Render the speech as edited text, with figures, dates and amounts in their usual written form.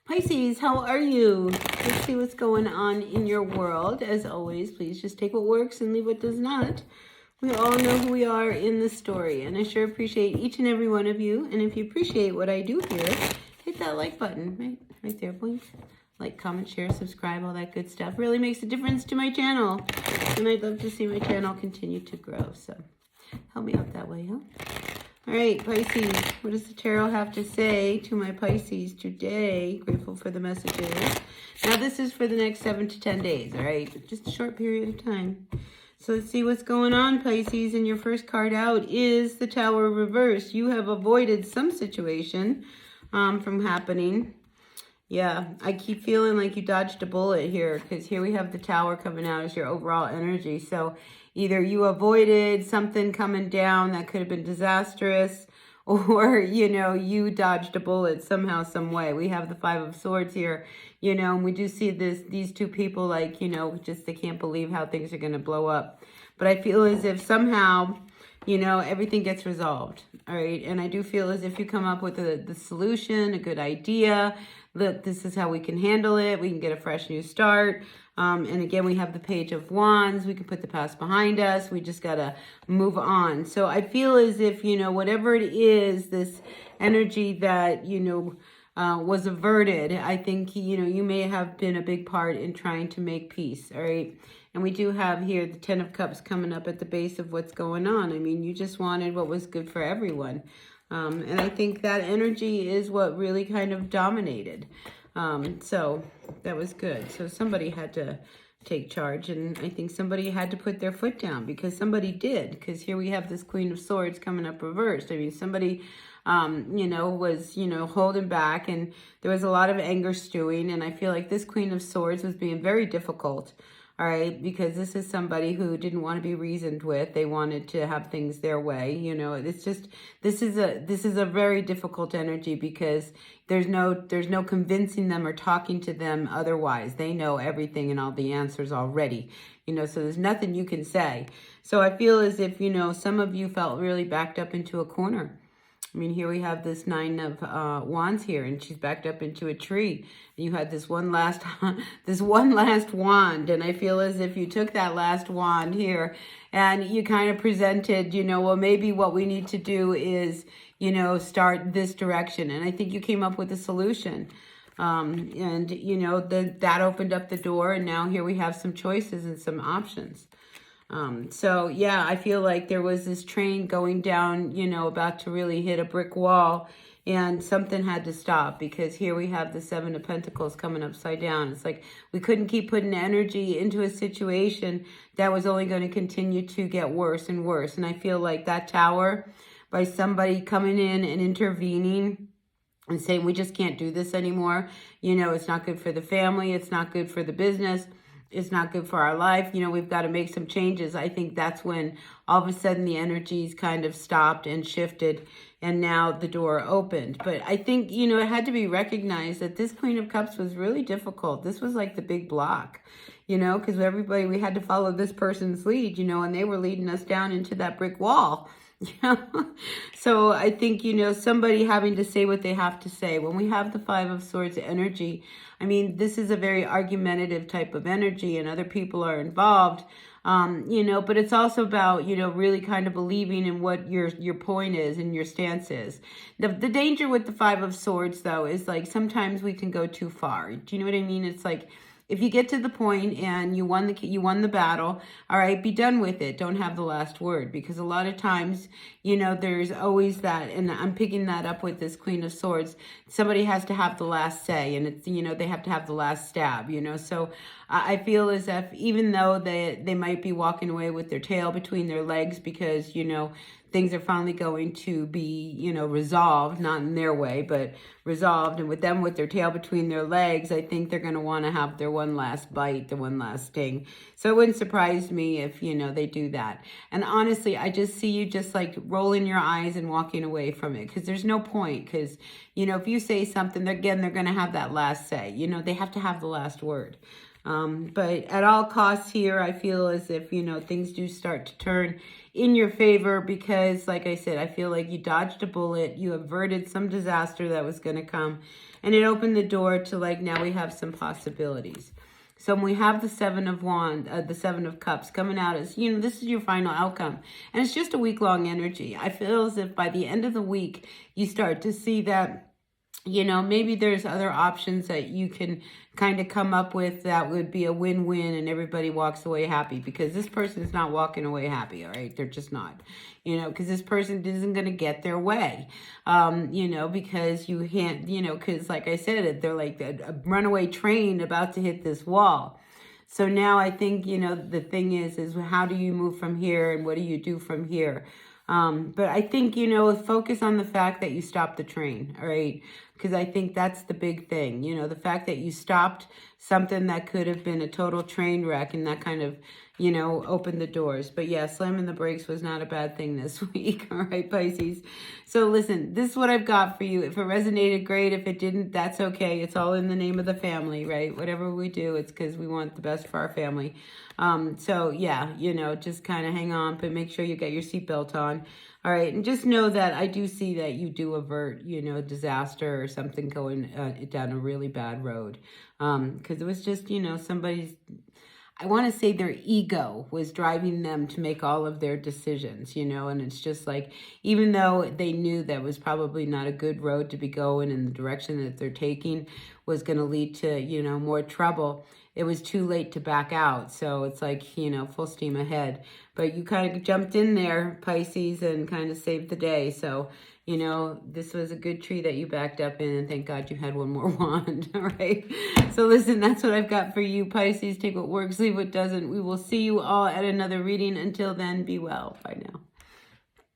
Pisces, how are you? Let's see what's going on in your world. As always, please just take what works and leave what does not. We all know who we are in the story, and I sure appreciate each and every one of you. And if you appreciate what I do here, hit that like button, right there, blink. Like, comment, share, subscribe, all that good stuff. Really makes a difference to my channel. And I'd love to see my channel continue to grow. So help me out that way, huh? All right, Pisces, what does the tarot have to say to my Pisces today? Grateful for the messages. Now, this is for the next 7 to 10 days, all right? Just a short period of time. So let's see what's going on, Pisces. And your first card out is the Tower reversed. You have avoided some situation from happening. Yeah, I keep feeling like you dodged a bullet here, because here we have the Tower coming out as your overall energy. So either you avoided something coming down that could have been disastrous, or, you dodged a bullet somehow, some way. We have the Five of Swords here, and we do see these two people like, just they can't believe how things are going to blow up. But I feel as if somehow, everything gets resolved, all right? And I do feel as if you come up with the solution, a good idea. Look, this is how we can handle it. We can get a fresh new start. And again, we have the Page of Wands. We can put the past behind us. We just got to move on. So I feel as if, whatever it is, this energy that, was averted, I think, you may have been a big part in trying to make peace, all right? And we do have here the Ten of Cups coming up at the base of what's going on. I mean, you just wanted what was good for everyone. And I think that energy is what really kind of dominated. So that was good. So somebody had to take charge, and I think somebody had to put their foot down, because somebody did. Because here we have this Queen of Swords coming up reversed. I mean, somebody, was, holding back, and there was a lot of anger stewing. And I feel like this Queen of Swords was being very difficult. All right, because this is somebody who didn't want to be reasoned with. They wanted to have things their way. It's just, this is a very difficult energy, because there's no convincing them or talking to them otherwise. They know everything and all the answers already. So there's nothing you can say. So I feel as if, some of you felt really backed up into a corner. I mean, here we have this Nine of Wands here, and she's backed up into a tree. And you had this one last wand, and I feel as if you took that last wand here, and you kind of presented, well, maybe what we need to do is, start this direction. And I think you came up with a solution. And, that opened up the door, and now here we have some choices and some options. So yeah, I feel like there was this train going down, about to really hit a brick wall, and something had to stop, because here we have the Seven of Pentacles coming upside down. It's like we couldn't keep putting energy into a situation that was only going to continue to get worse and worse. And I feel like that Tower, by somebody coming in and intervening and saying, we just can't do this anymore. It's not good for the family. It's not good for the business. It's not good for our life. We've got to make some changes. I think that's when all of a sudden the energies kind of stopped and shifted, and now the door opened. But I think, it had to be recognized that this Queen of Cups was really difficult. This was like the big block, because we had to follow this person's lead, and they were leading us down into that brick wall. So I think, somebody having to say what they have to say. When we have the Five of Swords energy, I mean, this is a very argumentative type of energy, and other people are involved, but it's also about, really kind of believing in what your point is and your stance is. The danger with the Five of Swords, though, is like sometimes we can go too far. Do you know what I mean? It's like, if you get to the point and you won the battle, all right, be done with it. Don't have the last word, because a lot of times, there's always that, and I'm picking that up with this Queen of Swords. Somebody has to have the last say, and it's, they have to have the last stab, So I feel as if even though they might be walking away with their tail between their legs, because, things are finally going to be, resolved, not in their way, but resolved. And with them with their tail between their legs, I think they're going to want to have their one last bite, the one last sting. So it wouldn't surprise me if, they do that. And honestly, I just see you just like rolling your eyes and walking away from it, because there's no point. Because, if you say something, again, they're going to have that last say. They have to have the last word. But at all costs here, I feel as if, things do start to turn in your favor because, like I said, I feel like you dodged a bullet. You averted some disaster that was going to come. And it opened the door to, like, now we have some possibilities. So when we have the the Seven of Cups coming out as, this is your final outcome. And it's just a week-long energy. I feel as if by the end of the week, you start to see that, maybe there's other options that you can kind of come up with that would be a win-win and everybody walks away happy, because this person is not walking away happy, all right? They're just not, because this person isn't going to get their way, because you can't, because like I said, they're like a runaway train about to hit this wall. So now I think, the thing is how do you move from here and what do you do from here? But I think, focus on the fact that you stopped the train, all right? Because I think that's the big thing, the fact that you stopped something that could have been a total train wreck, and that kind of, opened the doors. But yeah, slamming the brakes was not a bad thing this week, all right, Pisces? So listen, this is what I've got for you. If it resonated, great. If it didn't, that's okay. It's all in the name of the family, right? Whatever we do, it's because we want the best for our family. So yeah, just kind of hang on, but make sure you get your seatbelt on. All right. And just know that I do see that you do avert, disaster or something going down a really bad road. Because it was just, somebody's, I want to say their ego was driving them to make all of their decisions, and it's just like, even though they knew that was probably not a good road to be going and the direction that they're taking was going to lead to, more trouble, it was too late to back out. So it's like, full steam ahead. But you kind of jumped in there, Pisces, and kind of saved the day. So, this was a good tree that you backed up in, and thank God you had one more wand, all right? So listen, that's what I've got for you, Pisces. Take what works, leave what doesn't. We will see you all at another reading. Until then, be well. Bye now.